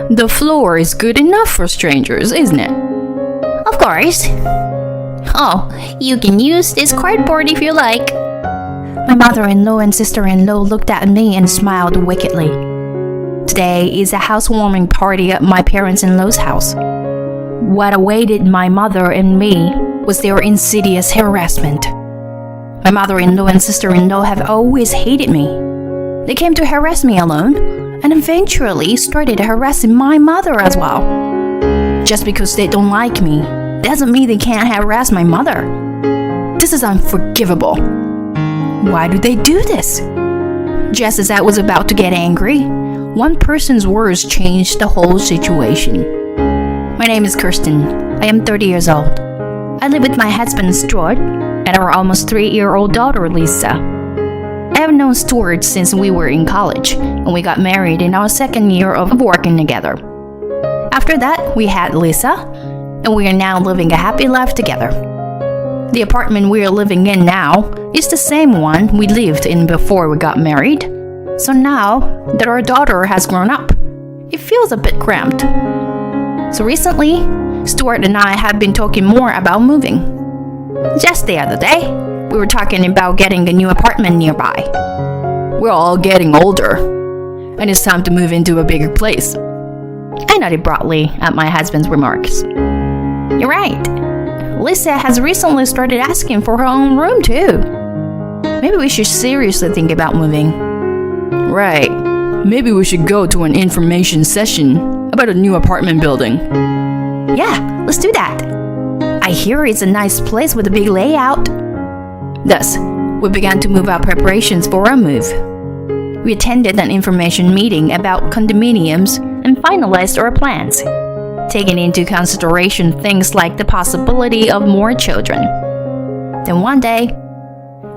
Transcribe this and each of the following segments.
The floor is good enough for strangers, isn't it? Of course. Oh, you can use this cardboard if you like. My mother-in-law and sister-in-law looked at me and smiled wickedly. Today is a housewarming party at my parents-in-law's house. What awaited my mother and me was their insidious harassment. My mother-in-law and sister-in-law have always hated me. They came to harass me alone, and eventually started harassing my mother as well. Just because they don't like me doesn't mean they can't harass my mother. This is unforgivable. Why do they do this? Just as I was about to get angry, one person's words changed the whole situation. My name is Kirsten. I am 30 years old. I live with my husband Stuart and our almost 3-year-old daughter Lisa. I have known Stuart since we were in college, and we got married in our second year of working together. After that, we had Lisa, and we are now living a happy life together. The apartment we are living in now is the same one we lived in before we got married. So now that our daughter has grown up, it feels a bit cramped. So recently, Stuart and I have been talking more about moving. Just the other day, we were talking about getting a new apartment nearby. We're all getting older, and it's time to move into a bigger place. I nodded broadly at my husband's remarks. You're right. Lisa has recently started asking for her own room too. Maybe we should seriously think about moving. Right. Maybe we should go to an information session about a new apartment building. Yeah, let's do that. I hear it's a nice place with a big layout. Thus, we began to move out preparations for our move. We attended an information meeting about condominiums and finalized our plans, taking into consideration things like the possibility of more children. Then one day,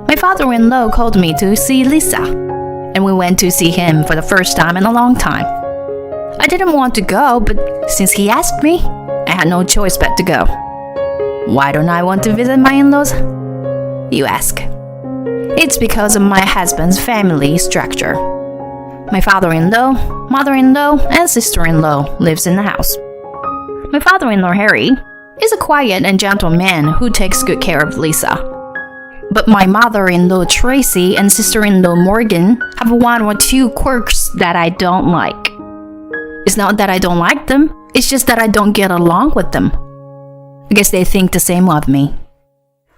my father-in-law called me to see Lisa, and we went to see him for the first time in a long time. I didn't want to go, but since he asked me, I had no choice but to go. Why don't I want to visit my in-laws? You ask. It's because of my husband's family structure. My father-in-law, mother-in-law, and sister-in-law lives in the house. My father-in-law, Harry, is a quiet and gentle man who takes good care of Lisa. But my mother-in-law, Tracy, and sister-in-law, Morgan, have one or two quirks that I don't like. It's not that I don't like them, it's just that I don't get along with them. I guess they think the same of me.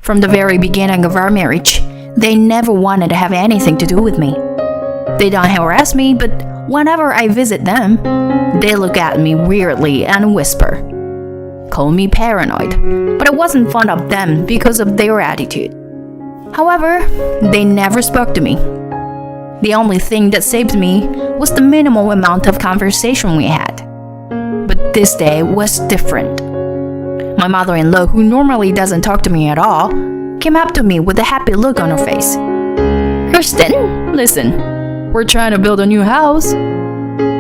From the very beginning of our marriage, they never wanted to have anything to do with me. They don't harass me, but whenever I visit them, they look at me weirdly and whisper. Call me paranoid, but I wasn't fond of them because of their attitude. However, they never spoke to me. The only thing that saved me was the minimal amount of conversation we had. But this day was different. My mother-in-law, who normally doesn't talk to me at all, came up to me with a happy look on her face. Kirsten, listen, we're trying to build a new house.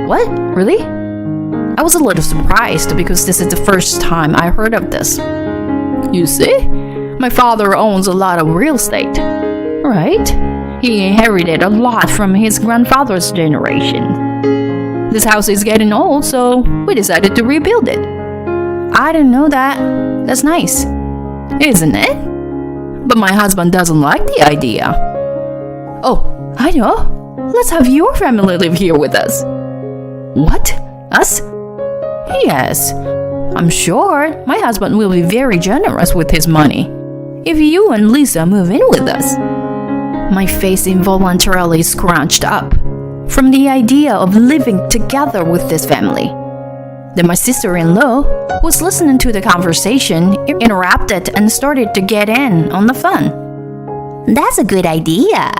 What? Really? I was a little surprised because this is the first time I heard of this. You see, my father owns a lot of real estate, right? He inherited a lot from his grandfather's generation. This house is getting old, so we decided to rebuild it. I didn't know that. That's nice. Isn't it? But my husband doesn't like the idea. Oh, I know. Let's have your family live here with us. What? Us? Yes. I'm sure my husband will be very generous with his money if you and Lisa move in with us. My face involuntarily scrunched up from the idea of living together with this family. Then my sister-in-law, who was listening to the conversation, interrupted and started to get in on the fun. That's a good idea.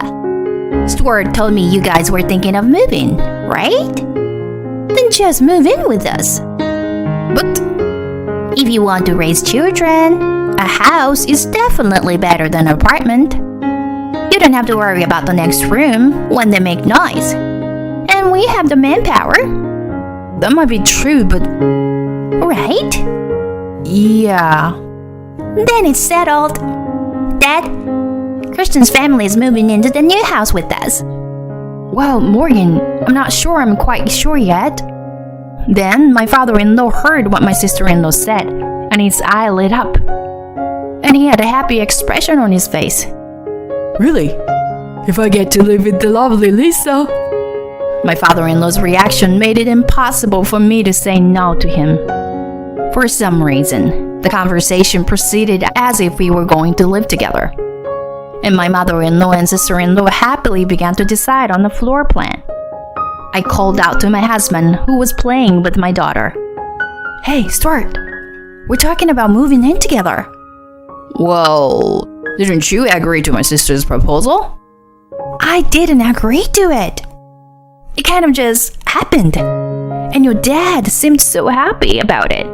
Stuart told me you guys were thinking of moving, right? Then just move in with us. But if you want to raise children, a house is definitely better than an apartment. You don't have to worry about the next room when they make noise. And we have the manpower. That might be true, but... Right? Yeah. Then it's settled. Dad, Kristen's family is moving into the new house with us. Well, Morgan, I'm not sure I'm quite sure yet. Then my father-in-law heard what my sister-in-law said, and his eye lit up. And he had a happy expression on his face. Really? If I get to live with the lovely Lisa? My father-in-law's reaction made it impossible for me to say no to him. For some reason, the conversation proceeded as if we were going to live together. And my mother-in-law and sister-in-law happily began to decide on the floor plan. I called out to my husband, who was playing with my daughter. "Hey, Stuart, we're talking about moving in together." Well, didn't you agree to my sister's proposal? "I didn't agree to it. It kind of just happened. And your dad seemed so happy about it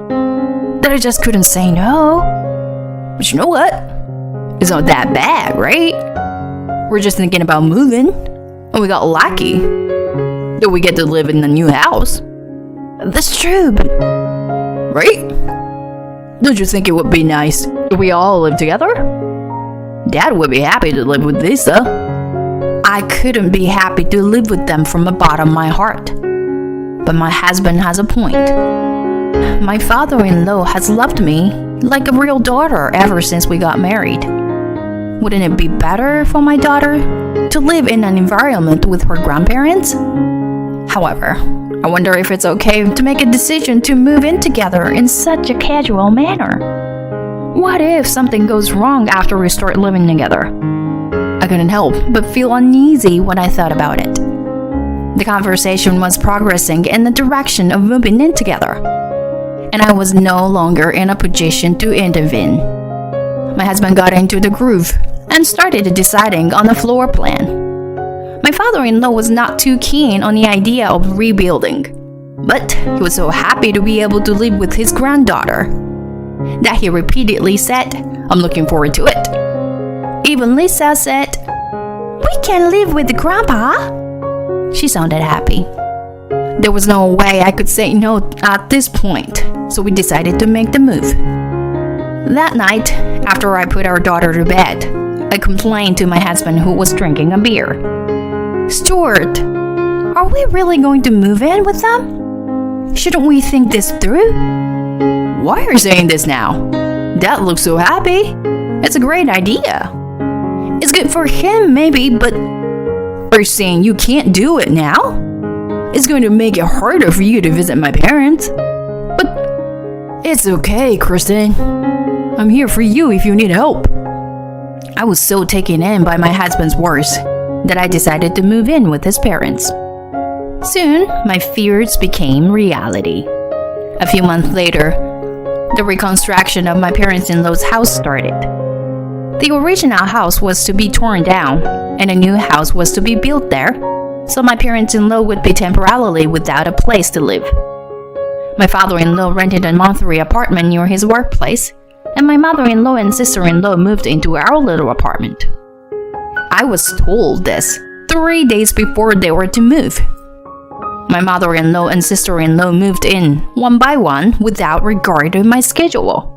that I just couldn't say no." But you know what? It's not that bad, right? We're just thinking about moving, and we got lucky that we get to live in the new house. That's true, but... Right? Don't you think it would be nice if we all lived together? Dad would be happy to live with Lisa. I couldn't be happy to live with them from the bottom of my heart. But my husband has a point. My father-in-law has loved me like a real daughter ever since we got married. Wouldn't it be better for my daughter to live in an environment with her grandparents? However, I wonder if it's okay to make a decision to move in together in such a casual manner. What if something goes wrong after we start living together? I couldn't help but feel uneasy when I thought about it. The conversation was progressing in the direction of moving in together, and I was no longer in a position to intervene. My husband got into the groove and started deciding on the floor plan. My father-in-law was not too keen on the idea of rebuilding, but he was so happy to be able to live with his granddaughter that he repeatedly said, "I'm looking forward to it." Even Lisa said, "We can live with Grandpa." She sounded happy. There was no way I could say no at this point, so we decided to make the move. That night, after I put our daughter to bed, I complained to my husband, who was drinking a beer. "Stuart, are we really going to move in with them? Shouldn't we think this through?" Why are you saying this now? Dad looks so happy. It's a great idea. It's good for him, maybe, but... Are you saying you can't do it now? It's going to make it harder for you to visit my parents. But it's okay, Kristen. I'm here for you if you need help. I was so taken in by my husband's words that I decided to move in with his parents. Soon, my fears became reality. A few months later, the reconstruction of my parents-in-law's house started. The original house was to be torn down, and a new house was to be built there, so my parents-in-law would be temporarily without a place to live. My father-in-law rented a monthly apartment near his workplace, and my mother-in-law and sister-in-law moved into our little apartment. I was told this 3 days before they were to move. My mother-in-law and sister-in-law moved in one by one without regard to my schedule.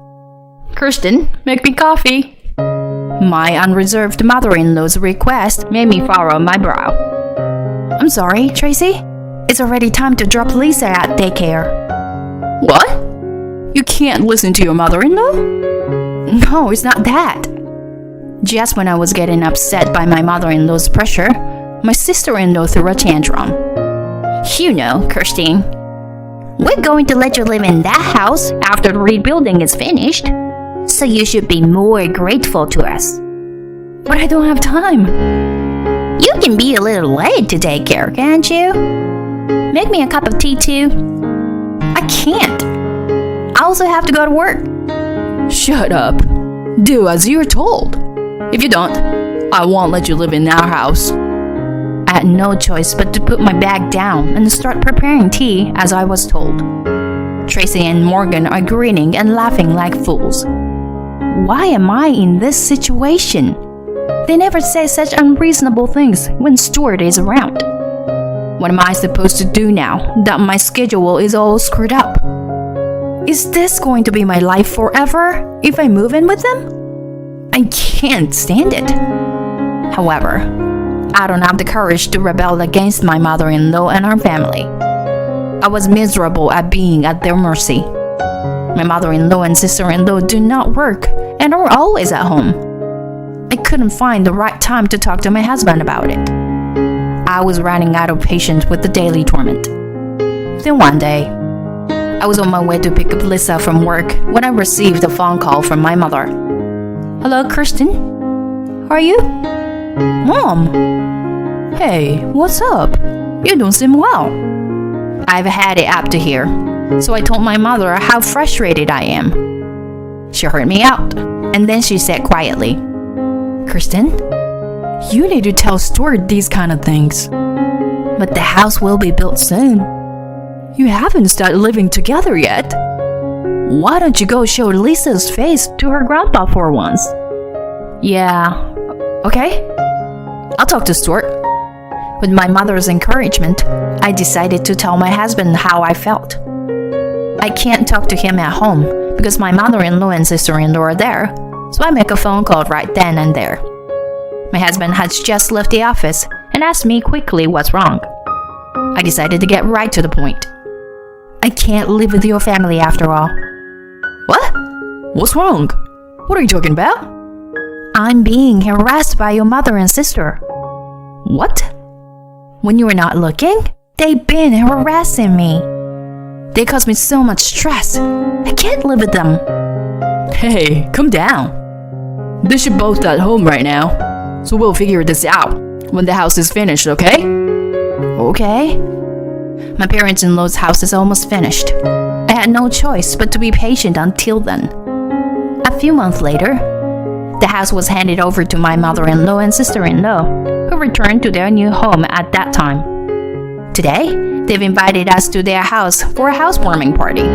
"Kirsten, make me coffee." My unreserved mother-in-law's request made me furrow my brow. "I'm sorry, Tracy. It's already time to drop Lisa at daycare." What? You can't listen to your mother-in-law? No, it's not that. Just when I was getting upset by my mother-in-law's pressure, my sister-in-law threw a tantrum. "You know, Kirsten, we're going to let you live in that house after the rebuilding is finished, so you should be more grateful to us." But I don't have time. "You can be a little late to daycare, can't you? Make me a cup of tea too." "I can't. I also have to go to work." Shut up. Do as you're told. If you don't, I won't let you live in our house. I had no choice but to put my bag down and start preparing tea as I was told. Tracy and Morgan are grinning and laughing like fools. Why am I in this situation? They never say such unreasonable things when Stuart is around. What am I supposed to do now that my schedule is all screwed up? Is this going to be my life forever if I move in with them? I can't stand it. However, I don't have the courage to rebel against my mother-in-law and our family. I was miserable at being at their mercy. My mother-in-law and sister-in-law do not work and are always at home. I couldn't find the right time to talk to my husband about it. I was running out of patience with the daily torment. Then one day, I was on my way to pick up Lisa from work when I received a phone call from my mother. "Hello, Kristen? How are you?" "Mom." "Hey, what's up? You don't seem well." I've had it up to here, so I told my mother how frustrated I am. She heard me out, and then she said quietly, "Kristen, you need to tell Stuart these kind of things. But the house will be built soon. You haven't started living together yet. Why don't you go show Lisa's face to her grandpa for once?" "Yeah, okay. I'll talk to Stuart." With my mother's encouragement, I decided to tell my husband how I felt. I can't talk to him at home because my mother-in-law and sister-in-law are there, so I make a phone call right then and there. My husband had just left the office and asked me quickly what's wrong. I decided to get right to the point. "I can't live with your family after all." "What? What's wrong? What are you talking about?" "I'm being harassed by your mother and sister." "What?" "When you were not looking, they've been harassing me. They cause me so much stress. I can't live with them." "Hey, calm down. They should both at home right now, so we'll figure this out when the house is finished, okay?" "Okay." My parents-in-law's house is almost finished. I had no choice but to be patient until then. A few months later, the house was handed over to my mother-in-law and sister-in-law, who returned to their new home at that time. Today, they've invited us to their house for a housewarming party.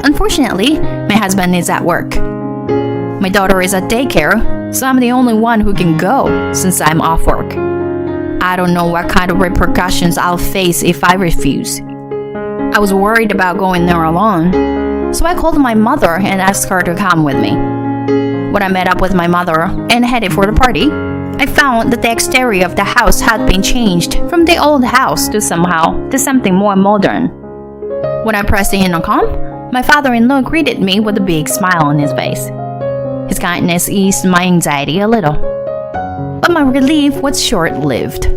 Unfortunately, my husband is at work. My daughter is at daycare, so I'm the only one who can go since I'm off work. I don't know what kind of repercussions I'll face if I refuse. I was worried about going there alone, so I called my mother and asked her to come with me. When I met up with my mother and headed for the party, I found that the exterior of the house had been changed from the old house to something more modern. When I pressed the intercom, my father-in-law greeted me with a big smile on his face. His kindness eased my anxiety a little, but my relief was short-lived.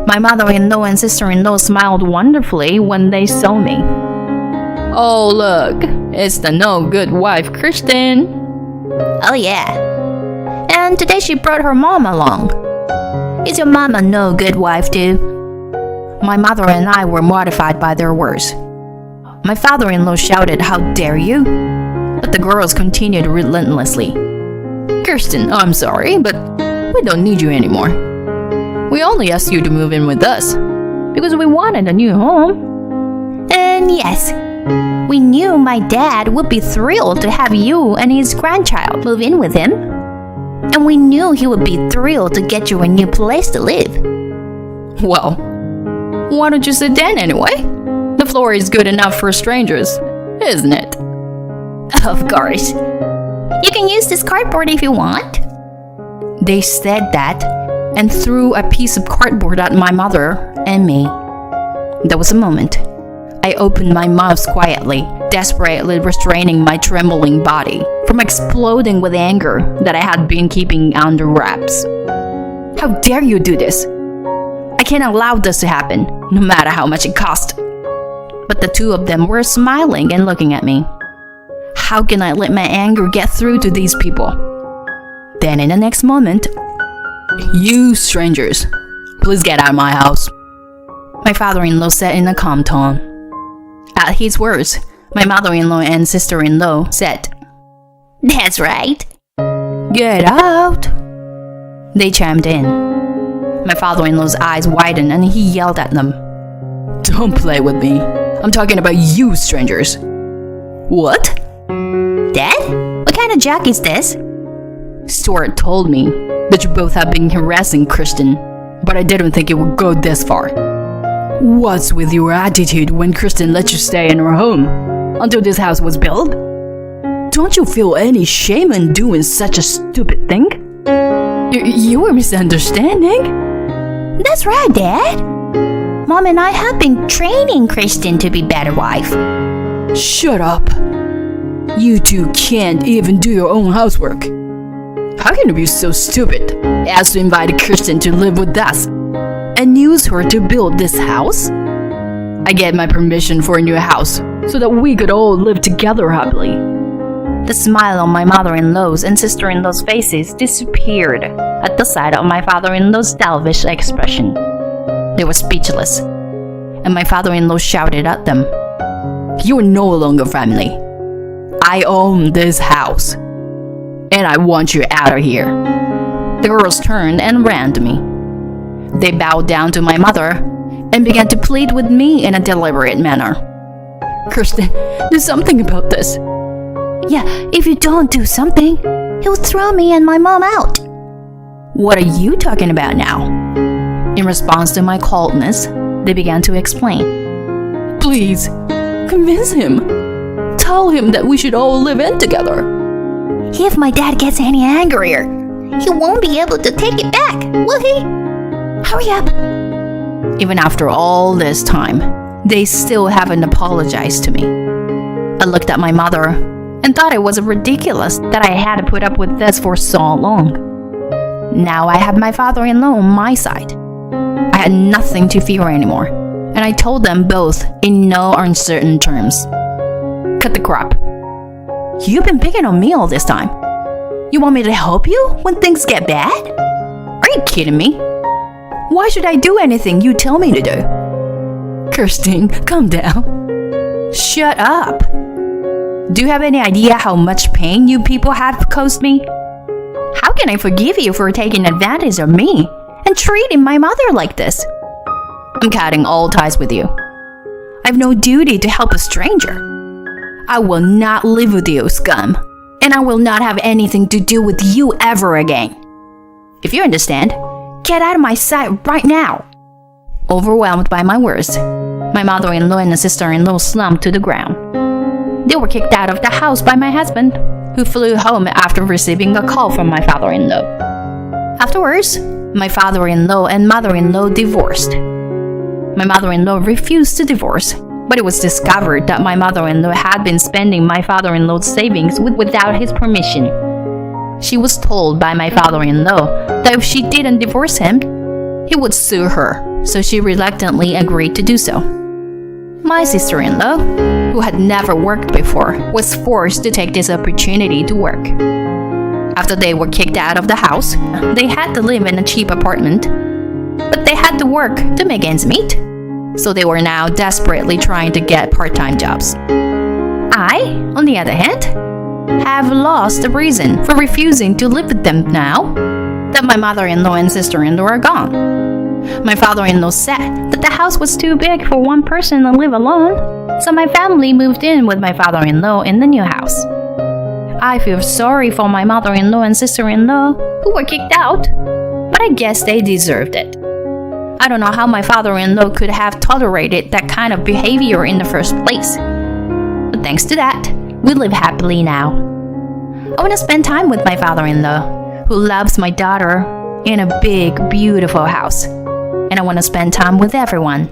My mother-in-law and sister-in-law smiled wonderfully when they saw me. Oh, look, it's the no-good wife, Kristen. "Oh yeah. And today she brought her mom along. Is your mom a no-good wife too?" My mother and I were mortified by their words. My father-in-law shouted, "How dare you?" But the girls continued relentlessly. Kirsten, I'm sorry, but we don't need you anymore. We only asked you to move in with us because we wanted a new home. And yes, we knew my dad would be thrilled to have you and his grandchild move in with him. And we knew he would be thrilled to get you a new place to live. Well, why don't you sit down anyway? The floor is good enough for strangers, isn't it? Of course. You can use this cardboard if you want. They said that and threw a piece of cardboard at my mother and me. There was a moment. I opened my mouth quietly, desperately restraining my trembling body from exploding with anger that I had been keeping under wraps. "How dare you do this? I can't allow this to happen, no matter how much it cost." But the two of them were smiling and looking at me. How can I let my anger get through to these people? Then in the next moment, "You strangers, please get out of my house," my father-in-law said in a calm tone. At his words, my mother-in-law and sister-in-law said, "That's right. "Get out," they chimed in. My father-in-law's eyes widened and he yelled at them. "Don't play with me. I'm talking about you strangers." "What? Dad? What kind of joke is this?" "Stuart told me that you both have been harassing Kristen, but I didn't think it would go this far. What's with your attitude when Kristen let you stay in her home until this house was built? Don't you feel any shame in doing such a stupid thing? You were misunderstanding." "That's right, Dad. Mom and I have been training Kristen to be a better wife. Shut up. You two can't even do your own housework. How can you be so stupid as to invite Kirsten to live with us and use her to build this house? I get my permission for a new house so that we could all live together happily. The smile on my mother-in-law's and sister-in-law's faces disappeared at the sight of my father-in-law's selfish expression. They were speechless, and my father-in-law shouted at them, "You are no longer family. I own this house, and I want you out of here." The girls turned and ran to me. They bowed down to my mother and began to plead with me in a deliberate manner. "Kirsten, do something about this." "Yeah, if you don't do something, he'll throw me and my mom out." "What are you talking about now?" In response to my coldness, they began to explain. "Please, convince him. Tell him that we should all live in together." "If my dad gets any angrier, he won't be able to take it back, will he? Hurry up." Even after all this time, they still haven't apologized to me. I looked at my mother and thought it was ridiculous that I had to put up with this for so long. Now I have my father-in-law on my side. I had nothing to fear anymore, and I told them both in no uncertain terms. "Cut the crap. You've been picking on me all this time. You want me to help you when things get bad? Are you kidding me? Why should I do anything you tell me to do?" "Kirsten, calm down." "Shut up. Do you have any idea how much pain you people have caused me? How can I forgive you for taking advantage of me and treating my mother like this? I'm cutting all ties with you. I have no duty to help a stranger. I will not live with you, scum, and I will not have anything to do with you ever again. If you understand, get out of my sight right now." Overwhelmed by my words, my mother-in-law and sister-in-law slumped to the ground. They were kicked out of the house by my husband, who flew home after receiving a call from my father-in-law. Afterwards, my father-in-law and mother-in-law divorced. My mother-in-law refused to divorce, but it was discovered that my mother-in-law had been spending my father-in-law's savings without his permission. She was told by my father-in-law that if she didn't divorce him, he would sue her, so she reluctantly agreed to do so. My sister-in-law, who had never worked before, was forced to take this opportunity to work. After they were kicked out of the house, they had to live in a cheap apartment, but they had to work to make ends meet, so they were now desperately trying to get part-time jobs. I, on the other hand, have lost the reason for refusing to live with them now that my mother-in-law and sister-in-law are gone. My father-in-law said that the house was too big for one person to live alone, so my family moved in with my father-in-law in the new house. I feel sorry for my mother-in-law and sister-in-law who were kicked out, but I guess they deserved it. I don't know how my father-in-law could have tolerated that kind of behavior in the first place. But thanks to that, we live happily now. I want to spend time with my father-in-law, who loves my daughter, in a big, beautiful house. And I want to spend time with everyone